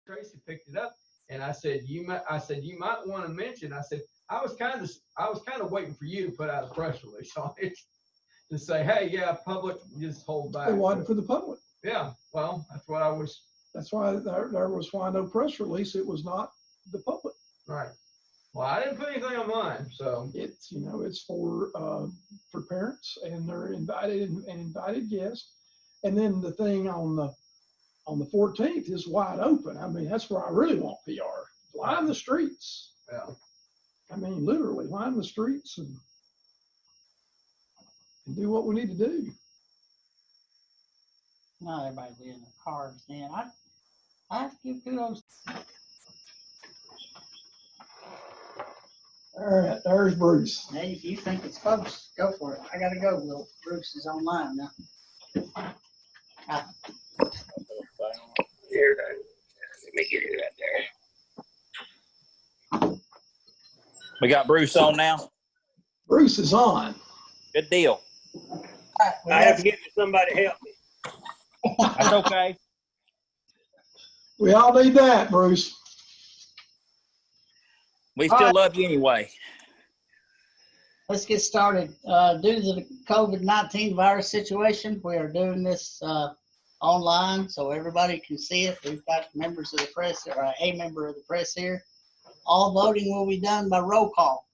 Tracy picked it up, and I said, you might want to mention. I said, I was kind of waiting for you to put out a press release on it to say, hey, yeah, public, just hold back. It wasn't for the public. Yeah, well, that's what I was. That's why there was no press release. It was not the public. Right. Well, I didn't put anything on mine, so it's it's for parents, and they're invited and invited guests. And then the thing on the 14th is wide open. I mean, that's where I really want PR. Line the streets. Yeah. I mean, literally line the streets and do what we need to do. Not everybody be in their cars then. I have to give kudos. All right, there's Bruce. Hey, if you think it's close, go for it. I gotta go, Will. Bruce is online now. There, let me get it right there. We got Bruce on now. Bruce is on. Good deal. I have to get somebody to help me. That's okay. We all need that, Bruce. We still love you anyway. Let's get started. Due to the COVID-19 virus situation, we are doing this online so everybody can see it. We've got members of the press, or a member of the press here. All voting will be done by roll call.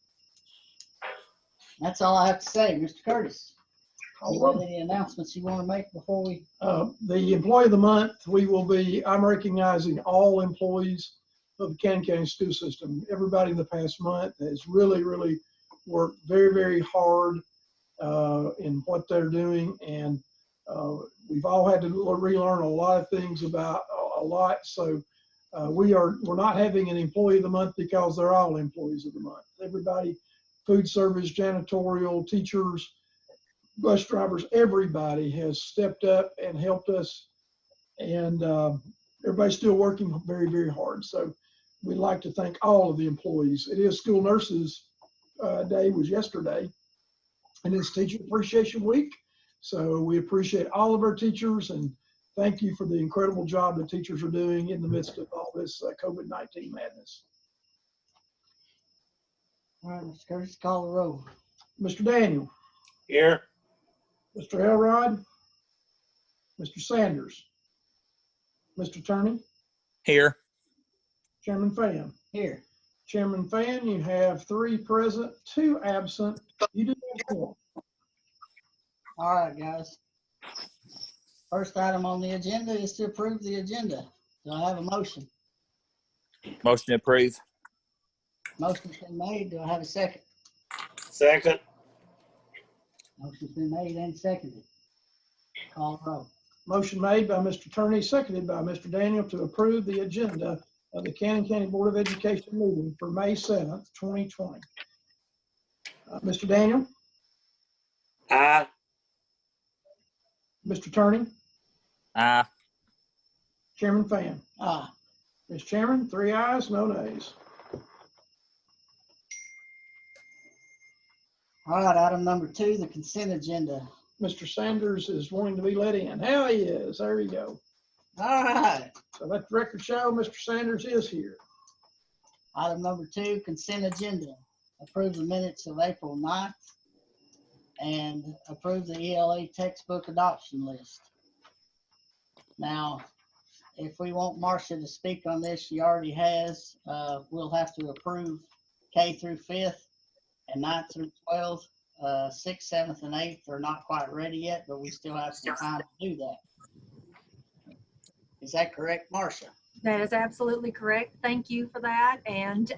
That's all I have to say, Mr. Curtis. Any announcements you want to make before we? The Employee of the Month, I'm recognizing all employees of the Cannon County school system. Everybody in the past month has really, really worked very, very hard in what they're doing. And we've all had to relearn a lot of things about a lot. So we're not having an Employee of the Month because they're all employees of the month. Everybody, food service, janitorial, teachers, bus drivers, everybody has stepped up and helped us. And everybody's still working very, very hard. So we'd like to thank all of the employees. It is School Nurses Day was yesterday, and it's Teacher Appreciation Week. So we appreciate all of our teachers and thank you for the incredible job the teachers are doing in the midst of all this COVID-19 madness. All right, Mr. Curtis, call the roll. Mr. Daniel. Here. Mr. Elrod. Mr. Sanders. Mr. Turney. Here. Chairman Fan. Here. Chairman Fan, you have 3 present, 2 absent. You do have 4. All right, guys. First item on the agenda is to approve the agenda. Do I have a motion? Motion to approve. Motion's been made. Do I have a second? Second. Motion's been made and seconded. Call the roll. Motion made by Mr. Turney, seconded by Mr. Daniel to approve the agenda of the Cannon County Board of Education meeting for May 7th, 2020. Mr. Daniel? Aye. Mr. Turney? Aye. Chairman Fan? Aye. Mr. Chairman, 3 ayes, no nays. All right, item number 2, the consent agenda. Mr. Sanders is wanting to be let in. How he is, there you go. All right. So let the record show Mr. Sanders is here. Item number 2, consent agenda. Approve the minutes of April 9th and approve the ELA textbook adoption list. Now, if we want Marcia to speak on this, she already has. We'll have to approve K through 5th and 9th through 12th. 6th, 7th, and 8th are not quite ready yet, but we still have some time to do that. Is that correct, Marcia? That is absolutely correct. Thank you for that. And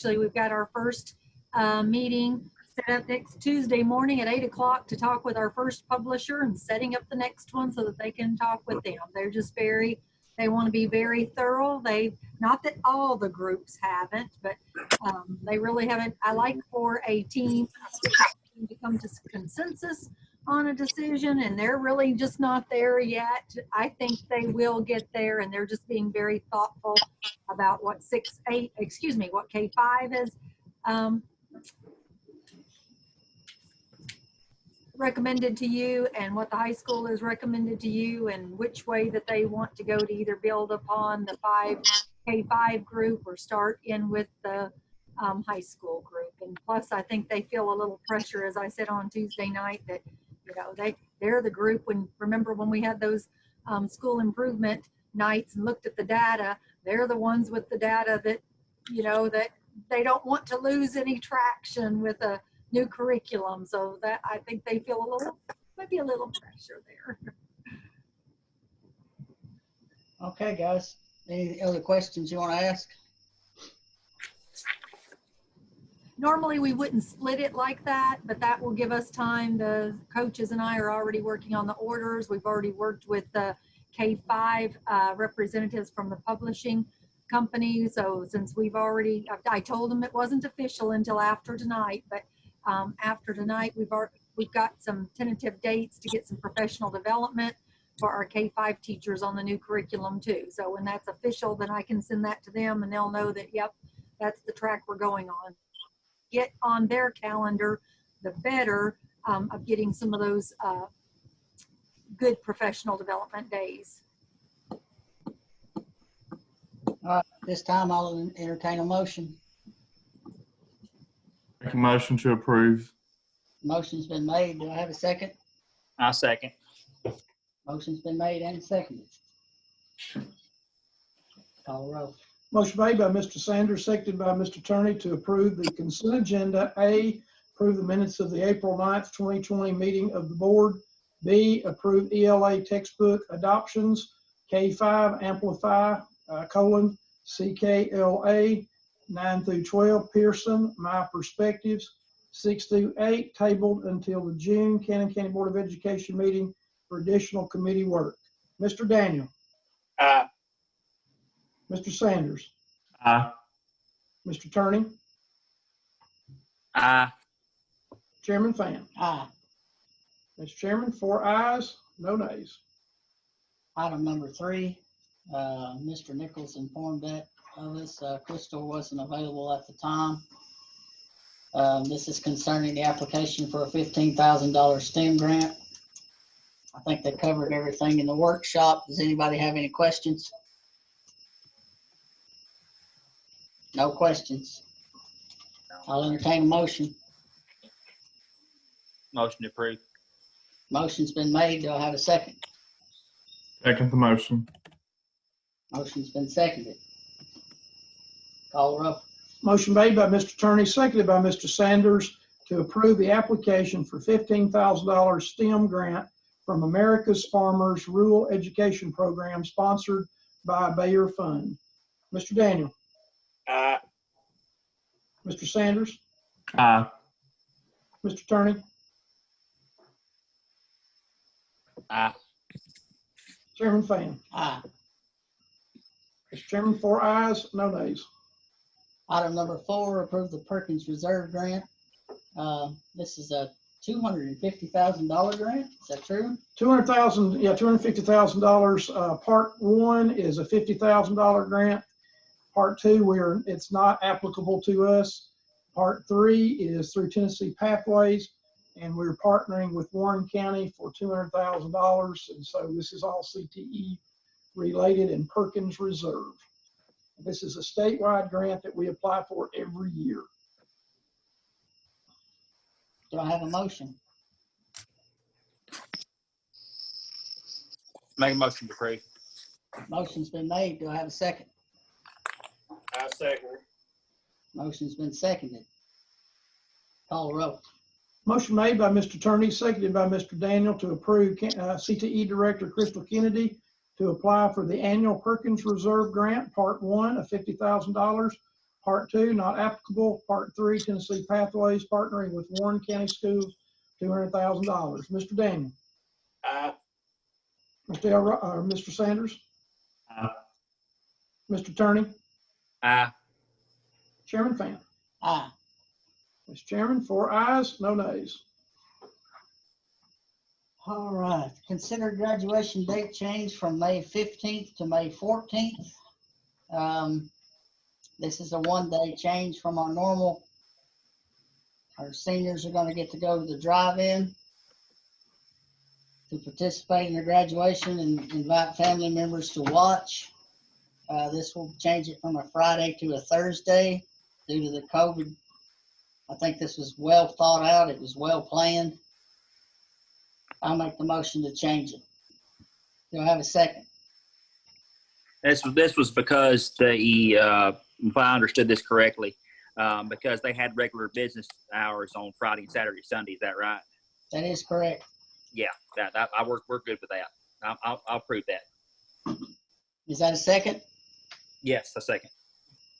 we've got our first meeting set up next Tuesday morning at 8 o'clock to talk with our first publisher and setting up the next one so that they can talk with them. They're just they want to be very thorough. Not that all the groups haven't, but they really haven't. I like for a team to come to consensus on a decision, and they're really just not there yet. I think they will get there, and they're just being very thoughtful about what what K5 is. recommended to you and what the high school has recommended to you and which way that they want to go to either build upon the K5 group or start in with the high school group. And plus, I think they feel a little pressure, as I said on Tuesday night, that, you know, they're the group remember when we had those school improvement nights and looked at the data, they're the ones with the data that, you know, that they don't want to lose any traction with a new curriculum. So that I think they feel maybe a little pressure there. Okay, guys. Any other questions you want to ask? Normally we wouldn't split it like that, but that will give us time. The coaches and I are already working on the orders. We've already worked with the K5 representatives from the publishing company. So since I told them it wasn't official until after tonight, but after tonight, we've got some tentative dates to get some professional development for our K5 teachers on the new curriculum too. So when that's official, then I can send that to them and they'll know that, yep, that's the track we're going on. Get on their calendar, the better of getting some of those good professional development days. All right, this time I'll entertain a motion. Make a motion to approve. Motion's been made. Do I have a second? I second. Motion's been made and seconded. Call the roll. Motion made by Mr. Sanders, seconded by Mr. Turney to approve the consent agenda. A, approve the minutes of the April 9th, 2020 meeting of the board. B, approve ELA textbook adoptions. K5 Amplify, CKLA 9 through 12 Pearson, My Perspectives. 6 through 8 tabled until the June Cannon County Board of Education meeting for additional committee work. Mr. Daniel, Aye. Mr. Sanders, Aye. Mr. Turney, Aye. Chairman Fan. Aye. Mr. Chairman, 4 ayes, no nays. Item number 3, Mr. Nichols informed of us. Crystal wasn't available at the time. This is concerning the application for a $15,000 STEM grant. I think they covered everything in the workshop. Does anybody have any questions? No questions. I'll entertain a motion. Motion to approve. Motion's been made. Do I have a second? Second the motion. Motion's been seconded. Call the roll. Motion made by Mr. Turney, seconded by Mr. Sanders to approve the application for $15,000 STEM grant from America's Farmers Rural Education Program sponsored by Bayer Fund. Mr. Daniel, Aye. Mr. Sanders, Aye. Mr. Turney, Aye. Chairman Fan. Aye. Mr. Chairman, 4 ayes, no nays. Item number 4, approve the Perkins Reserve Grant. This is a $250,000 grant. Is that true? $250,000. Part 1 is a $50,000 grant. Part 2, it's not applicable to us. Part 3 is through Tennessee Pathways, and we're partnering with Warren County for $200,000. And so this is all CTE related and Perkins Reserve. This is a statewide grant that we apply for every year. Do I have a motion? Make a motion to approve. Motion's been made. Do I have a second? I second. Motion's been seconded. Call the roll. Motion made by Mr. Turney, seconded by Mr. Daniel to approve CTE Director Crystal Kennedy to apply for the annual Perkins Reserve Grant, Part 1 of $50,000. Part 2, not applicable. Part 3, Tennessee Pathways partnering with Warren County Schools, $200,000. Mr. Daniel, Aye. Mr. Sanders, Aye. Mr. Turney, Aye. Chairman Fan. Aye. Mr. Chairman, 4 ayes, no nays. All right. Consider graduation date change from May 15th to May 14th. This is a one-day change from our normal. Our seniors are going to get to go to the drive-in. to participate in the graduation and invite family members to watch. This will change it from a Friday to a Thursday due to the COVID. I think this was well thought out. It was well planned. I'll make the motion to change it. Do I have a second? This was because if I understood this correctly, because they had regular business hours on Friday and Saturday, Sunday. Is that right? That is correct. Yeah, we're good with that. I'll approve that. Is that a second? Yes, a second.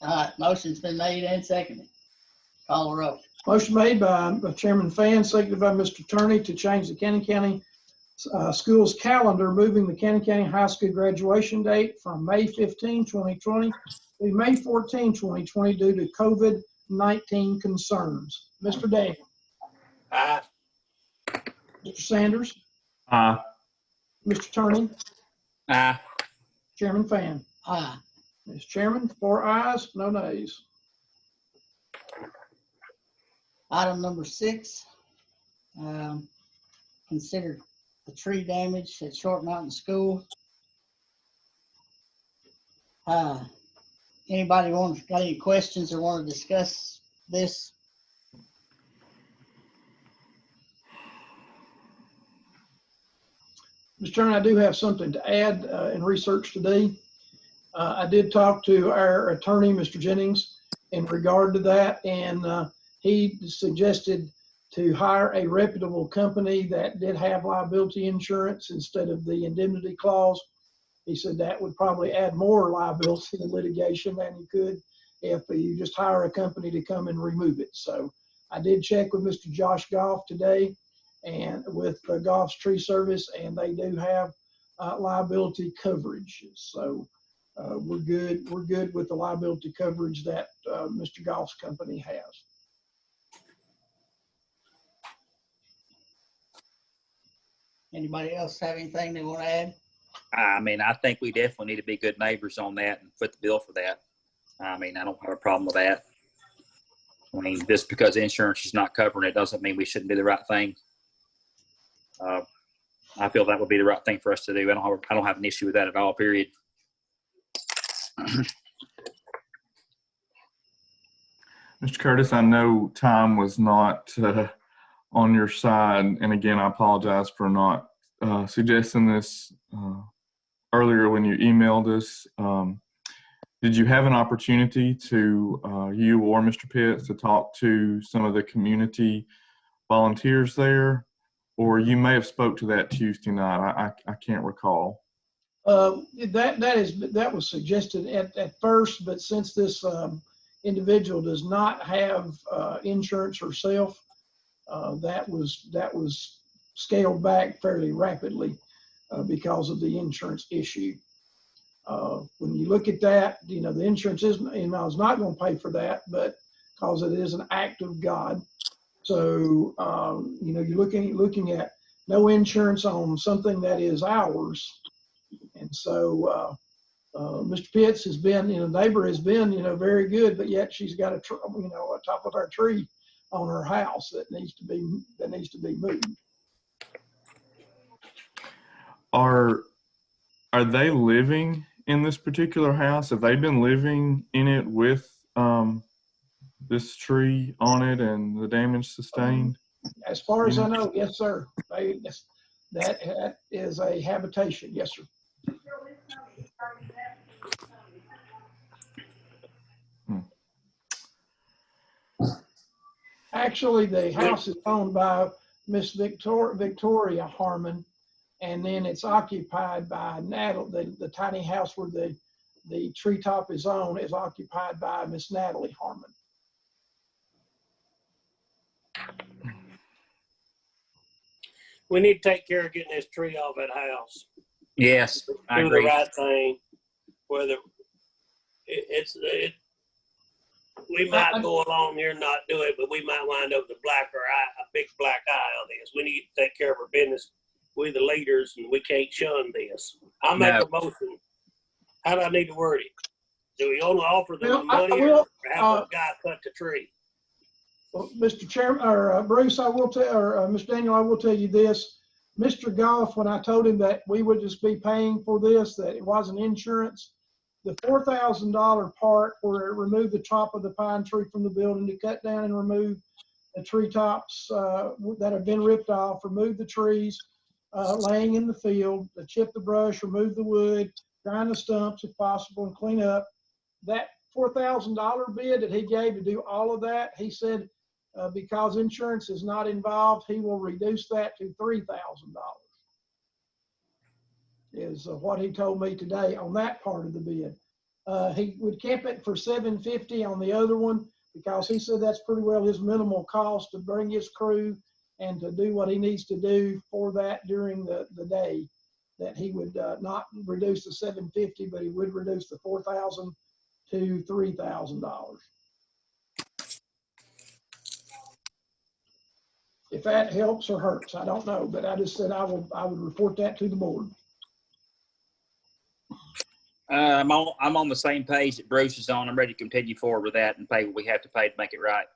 All right, motion's been made and seconded. Call the roll. Motion made by Chairman Fan, seconded by Mr. Turney to change the Cannon County schools calendar, moving the Cannon County High School graduation date from May 15, 2020 to May 14, 2020 due to COVID-19 concerns. Mr. Daniel. Aye. Mr. Sanders. Aye. Mr. Turney. Aye. Chairman Fan. Aye. Mr. Chairman, 4 ayes, no nays. Item number 6, consider the tree damage at Short Mountain School. Anybody got any questions or want to discuss this? Mr. Chairman, I do have something to add in research today. I did talk to our attorney, Mr. Jennings, in regard to that, and he suggested to hire a reputable company that did have liability insurance instead of the indemnity clause. He said that would probably add more liability and litigation than you could if you just hire a company to come and remove it. So I did check with Mr. Josh Goff today and with Goff's Tree Service, and they do have liability coverage. So we're good. We're good with the liability coverage that Mr. Goff's company has. Anybody else have anything they want to add? I mean, I think we definitely need to be good neighbors on that and foot the bill for that. I mean, I don't have a problem with that. I mean, just because insurance is not covering it doesn't mean we shouldn't do the right thing. I feel that would be the right thing for us to do. I don't have an issue with that at all, period. Mr. Curtis, I know time was not on your side, and again, I apologize for not suggesting this earlier when you emailed us. Did you have an opportunity to, you or Mr. Pitts, to talk to some of the community volunteers there? Or you may have spoke to that Tuesday night. I can't recall. That was suggested at first, but since this individual does not have insurance herself, that was scaled back fairly rapidly because of the insurance issue. When you look at that, you know, the insurance is not going to pay for that, but because it is an act of God. So, you know, you're looking at no insurance on something that is ours. And so, Mr. Pitts has been, you know, neighbor has been, you know, very good, but yet she's got a top of our tree on her house that needs to be moved. Are they living in this particular house? Have they been living in it with this tree on it and the damage sustained? As far as I know, yes, sir. That is a habitation. Yes, sir. Actually, the house is owned by Miss Victoria Harmon, and then it's occupied by Natalie. The tiny house where the treetop is on is occupied by Miss Natalie Harmon. We need to take care of getting this tree off that house. Yes, I Do agree. the right thing. Whether we might go along here and not do it, but we might wind up with a big black eye on this. We need to take care of our business. We're the leaders, and we can't shun this. I'll make a motion. How do I need to word it? Do we only offer them the money, or have one guy cut the tree? Well, Mr. Chairman, or Bruce, I will tell, or Mr. Daniel, I will tell you this. Mr. Goff, when I told him that we would just be paying for this, that it wasn't insurance, the $4,000 part where it removed the top of the pine tree from the building to cut down and remove the treetops that have been ripped off, remove the trees laying in the field, chip the brush, remove the wood, grind the stumps if possible, and clean up. That $4,000 bid that he gave to do all of that, he said because insurance is not involved, he will reduce that to $3,000. Is what he told me today on that part of the bid. He would keep it for $750 on the other one because he said that's pretty well his minimal cost to bring his crew and to do what he needs to do for that during the day. That he would not reduce the $750, but he would reduce the $4,000 to $3,000. If that helps or hurts, I don't know, but I just said I would report that to the board. I'm on the same page that Bruce is on. I'm ready to continue forward with that and pay what we have to pay to make it right.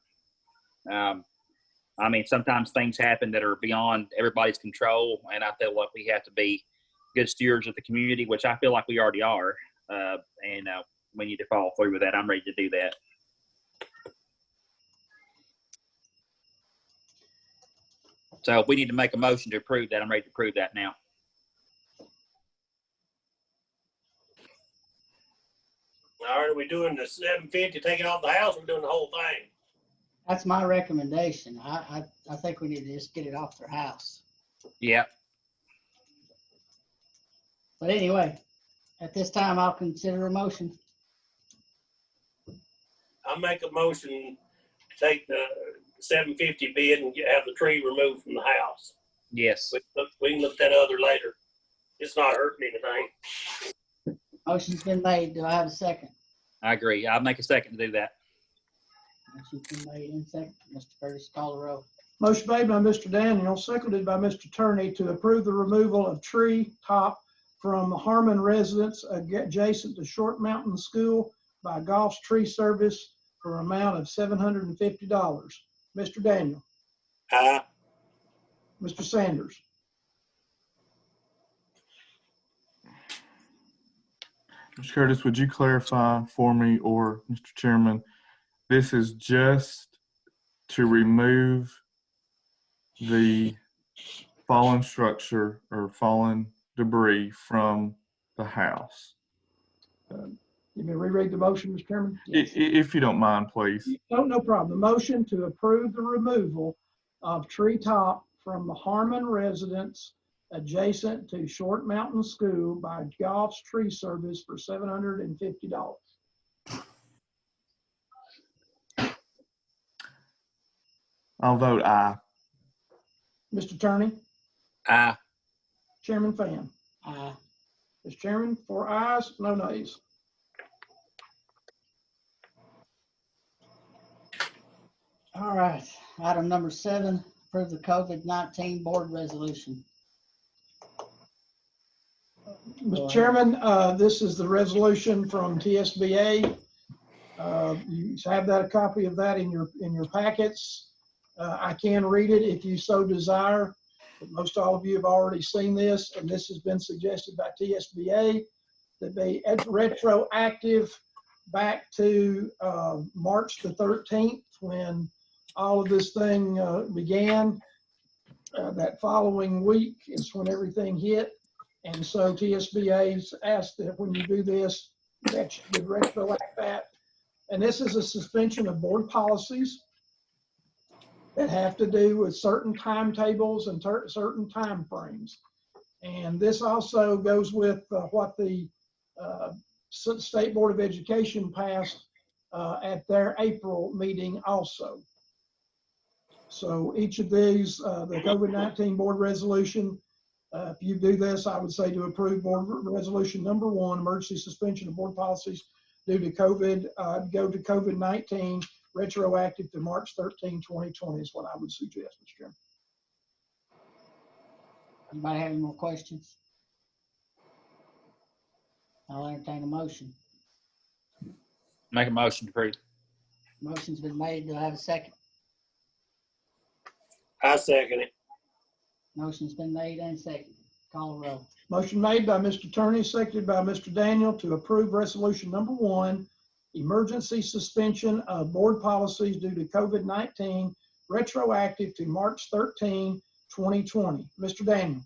I mean, sometimes things happen that are beyond everybody's control, and I feel like we have to be good stewards of the community, which I feel like we already are, and we need to follow through with that. I'm ready to do that. So we need to make a motion to approve that. I'm ready to approve that now. All right, are we doing the $750, taking off the house, or we doing the whole thing? That's my recommendation. I think we need to just get it off their house. Yeah. But anyway, at this time, I'll consider a motion. I make a motion to take the $750 bid and have the tree removed from the house. Yes. We can look that other later. It's not hurting anything. Motion's been made. Do I have a second? I agree. I'll make a second to do that. Motion's been made and second. Mr. Curtis, call the roll. Motion made by Mr. Daniel, seconded by Mr. Turney to approve the removal of tree top from Harmon residence adjacent to Short Mountain School by Goff's Tree Service for an amount of $750. Mr. Daniel. Aye. Mr. Sanders. Mr. Curtis, would you clarify for me, or Mr. Chairman, this is just to remove the fallen structure or fallen debris from the house? You may reread the motion, Mr. Chairman? Yes. If you don't mind, please. No problem. The motion to approve the removal of tree top from the Harmon residence adjacent to Short Mountain School by Goff's Tree Service for $750. I'll vote aye. Mr. Turney? Aye. Chairman Fan? Aye. Mr. Chairman, 4 ayes, no nays. All right. Item number 7, approve the COVID-19 board resolution. Mr. Chairman, this is the resolution from TSBA. You have that, a copy of that in your packets. I can read it if you so desire, but most all of you have already seen this, and this has been suggested by TSBA that be retroactive back to March the 13th when all of this thing began. That following week is when everything hit. And so TSBA's asked that when you do this, that you would retroact that. And this is a suspension of board policies that have to do with certain timetables and certain time frames. And this also goes with what the State Board of Education passed at their April meeting also. So each of these, the COVID-19 board resolution, if you do this, I would say to approve board resolution number 1, emergency suspension of board policies due to COVID, go to COVID-19, retroactive to March 13, 2020 is what I would suggest, Mr. Chairman. Anybody have any more questions? I'll entertain a motion. Make a motion to approve. Motion's been made. Do I have a second? I second it. Motion's been made and seconded. Call the roll. Motion made by Mr. Turney, seconded by Mr. Daniel to approve resolution number 1, emergency suspension of board policies due to COVID-19, retroactive to March 13, 2020. Mr. Daniel,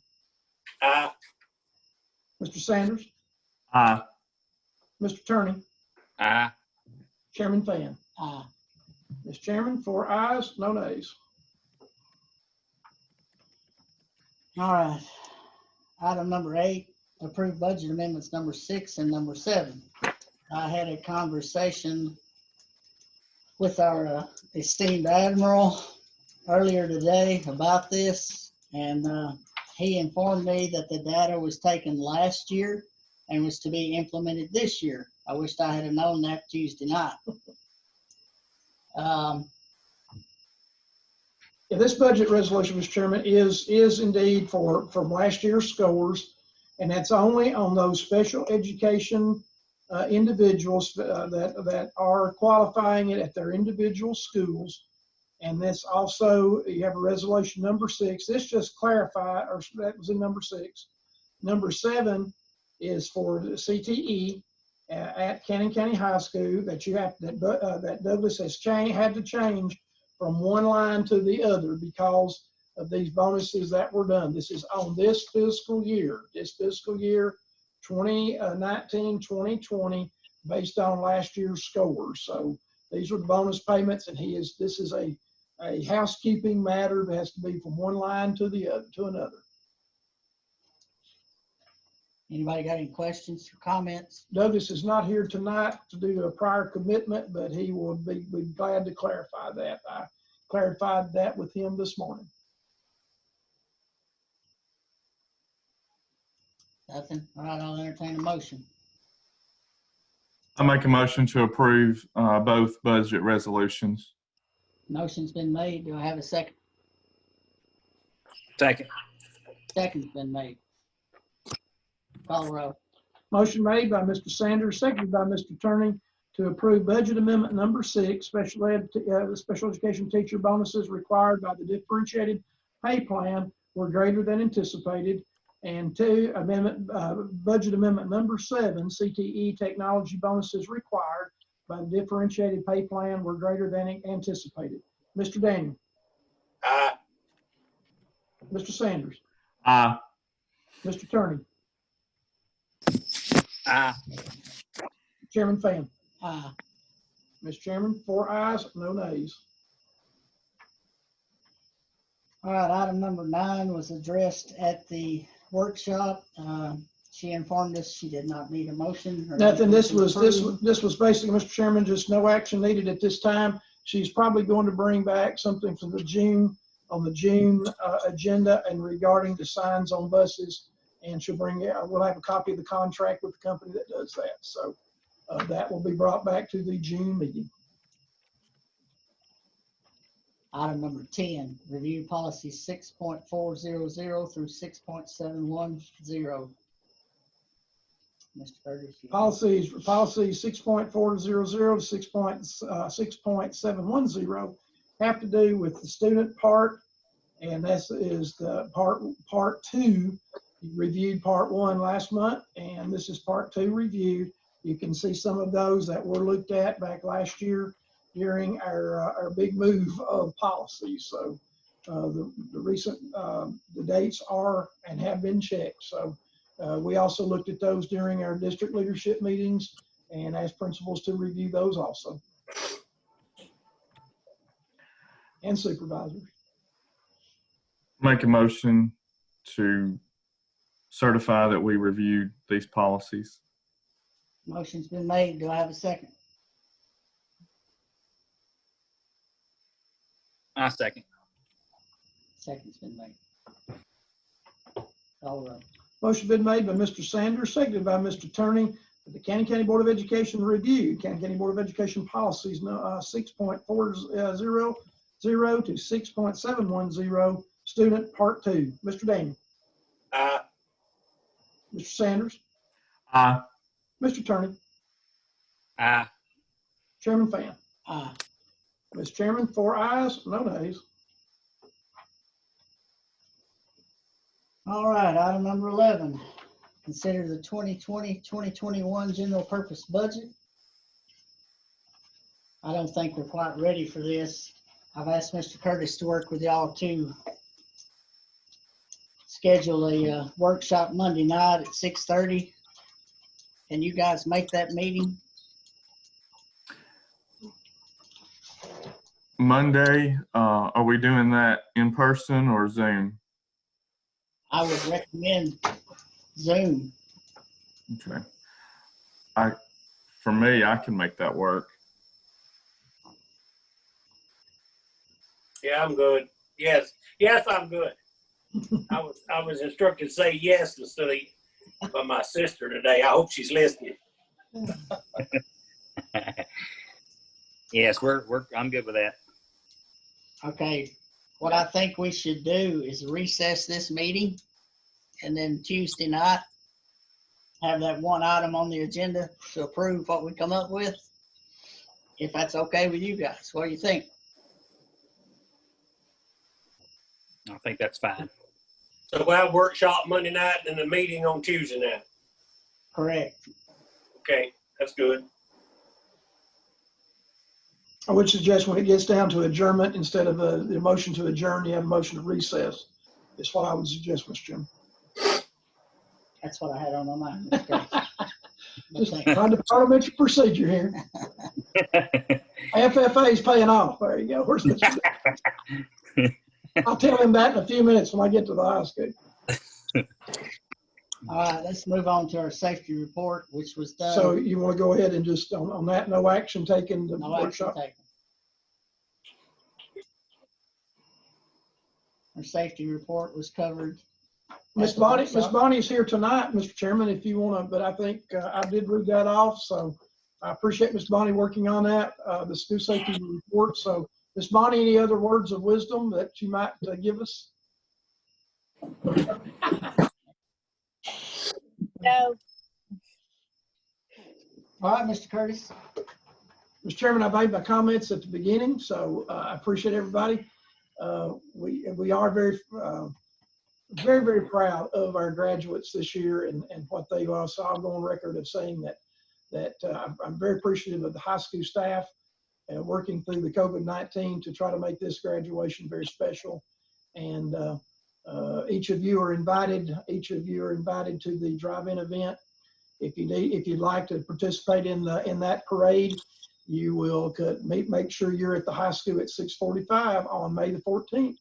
Aye. Mr. Sanders, Aye. Mr. Turney, Aye. Chairman Fan. Aye. Mr. Chairman, 4 ayes, no nays. All right. Item number 8, approve budget amendments number 6 and number 7. I had a conversation with our esteemed admiral earlier today about this, and he informed me that the data was taken last year and was to be implemented this year. I wished I had known that Tuesday night. Yeah, this budget resolution, Mr. Chairman, is indeed from last year's scores, and that's only on those special education individuals that are qualifying it at their individual schools. And this also, you have a resolution number 6. This just clarified, or that was in number 6. Number 7 is for the CTE at Cannon County High School that you have that Douglas has had to change from one line to the other because of these bonuses that were done. This is on this fiscal year 2019, 2020, based on last year's scores. So these are the bonus payments, and this is a housekeeping matter that has to be from one line to the other, to another. Anybody got any questions or comments? Douglas is not here tonight to do a prior commitment, but he will be glad to clarify that. I clarified that with him this morning. Nothing? All right, I'll entertain a motion. I make a motion to approve both budget resolutions. Motion's been made. Do I have a second? Second. Second's been made. Call the roll. Motion made by Mr. Sanders, seconded by Mr. Turney to approve budget amendment number 6, special education teacher bonuses required by the differentiated pay plan were greater than anticipated. And 2, budget amendment number 7, CTE technology bonuses required by the differentiated pay plan were greater than anticipated. Mr. Daniel. Aye. Mr. Sanders. Aye. Mr. Turney. Aye. Chairman Fan. Aye. Mr. Chairman, 4 ayes, no nays. All right, item number 9 was addressed at the workshop. She informed us she did not need a motion. or Nothing. This anything to was approve. basically, Mr. Chairman, just no action needed at this time. She's probably going to bring back something from the June agenda and regarding the signs on buses. And she'll we'll have a copy of the contract with the company that does that. So that will be brought back to the June meeting. Item number 10, review policy 6.400 through 6.710. Mr. Burgess. Policy 6.400 to 6.710 have to do with the student part, and this is the part 2. You reviewed part 1 last month, and this is part 2 review. You can see some of those that were looked at back last year during our big move of policies. So the recent the dates are and have been checked. So we also looked at those during our district leadership meetings and asked principals to review those also, and supervisors. Make a motion to certify that we reviewed these policies. Motion's been made. Do I have a second? I second. Second's been made. Call the roll. Motion been made by Mr. Sanders, seconded by Mr. Turney, that the Cannon County Board of Education review Cannon County Board of Education policies 6.400 to 6.710 student part 2. Mr. Daniel. Aye. Mr. Sanders. Aye. Mr. Turney. Aye. Chairman Fan. Aye. Mr. Chairman, 4 ayes, no nays. All right, item number 11, consider the 2020-2021 general purpose budget. I don't think we're quite ready for this. I've asked Mr. Curtis to work with y'all to schedule a workshop Monday night at 6:30. Can you guys make that meeting? Monday, are we doing that in person or Zoom? I would recommend Zoom. Okay. For me, I can make that work. Yeah, I'm good. Yes, I'm good. I was instructed to say yes instead of by my sister today. I hope she's listening. Yes, I'm good with that. Okay, what I think we should do is recess this meeting and then Tuesday night have that one item on the agenda to approve what we come up with. If that's okay with you guys, what do you think? I think that's fine. So we'll have workshop Monday night and a meeting on Tuesday night. Correct. Okay, that's good. I would suggest when it gets down to adjournment, instead of the motion to adjourn, you have a motion to recess. Is what I would suggest, Mr. Chairman. That's what I had on my mind. Mr. Curtis. Just But thank trying to parliamentary procedure here. FFA is paying off. There you go. Where's Mr. I'll tell him that in a few minutes when I get to the high school. All right, let's move on to our safety report, which was done. So you want to go ahead and just, on that, no action taken, the No action workshop? taken. Our safety report was covered. Miss at the Bonnie, workshop. Miss Bonnie's here tonight, Mr. Chairman, if you want to, but I think I did read that off, so I appreciate Miss Bonnie working on that, the school safety report. So Miss Bonnie, any other words of wisdom that you might give us? No. All right, Mr. Curtis. Mr. Chairman, I made my comments at the beginning, so I appreciate everybody. We are very, very proud of our graduates this year and what they've also. I'll go on record of saying that I'm very appreciative of the high school staff working through the COVID-19 to try to make this graduation very special. And each of you are invited. Each of you are invited to the drive-in event. If you'd like to participate in that parade, you will make sure you're at the high school at 6:45 on May the 14th.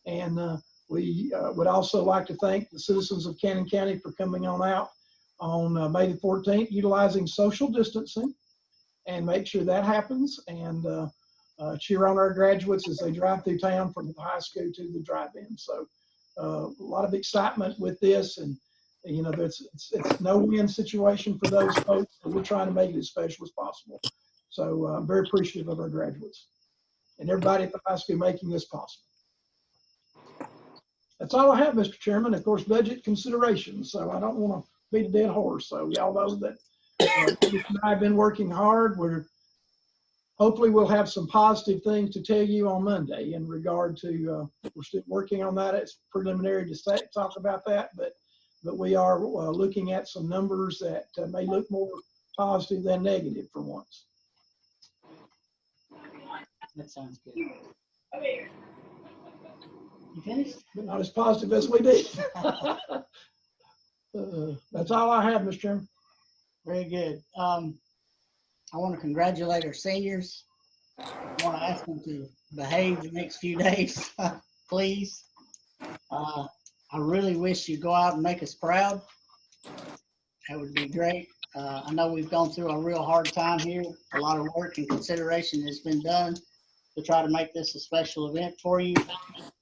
And we would also like to thank the citizens of Cannon County for coming on out on May the 14th, utilizing social distancing, and make sure that happens. And cheer on our graduates as they drive through town from the high school to the drive-in. So a lot of excitement with this, and you know, it's no win situation for those folks, but we're trying to make it as special as possible. So I'm very appreciative of our graduates and everybody at the high school making this possible. That's all I have, Mr. Chairman. Of course, budget considerations. So I don't want to beat a dead horse. So y'all know that I've been working hard. Hopefully we'll have some positive things to tell you on Monday in regard to, we're still working on that. It's preliminary to talk about that, but we are looking at some numbers that may look more positive than negative for once. That sounds good. You finished? But not as positive as we did. That's all I have, Mr. Chairman. Very good. I want to congratulate our seniors. I want to ask them to behave the next few days, please. I really wish you'd go out and make us proud. That would be great. I know we've gone through a real hard time here. A lot of work and consideration has been done to try to make this a special event for you.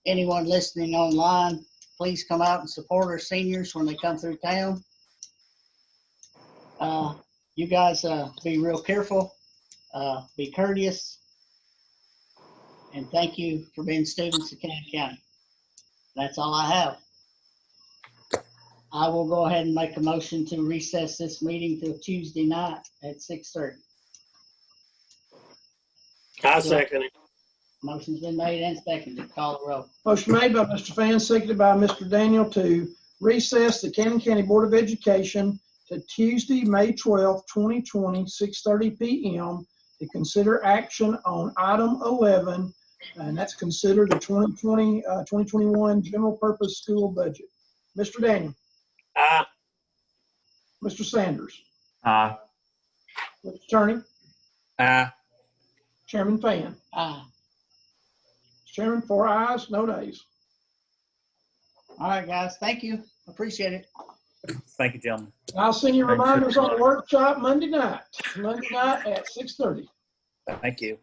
Anyone listening online, please come out and support our seniors when they come through town. You guys be real careful, be courteous, and thank you for being students of Cannon County. That's all I have. I will go ahead and make a motion to recess this meeting till Tuesday night at 6:30. I second it. Motion's been made and seconded. Call the roll. Motion made by Mr. Fan, seconded by Mr. Daniel to recess the Cannon County Board of Education to Tuesday, May 12th, 2020, 6:30 PM to consider action on item 11, and that's consider the 2021 general purpose school budget. Mr. Daniel, Aye. Mr. Sanders, Aye. Mr. Attorney, Aye. Chairman Fan. Aye. Chairman, 4 ayes, no nays. All right, guys. Thank you. Appreciate it. Thank you, gentlemen. I'll send you Thanks, reminders on everybody. the workshop Monday night at 6:30. Thank you.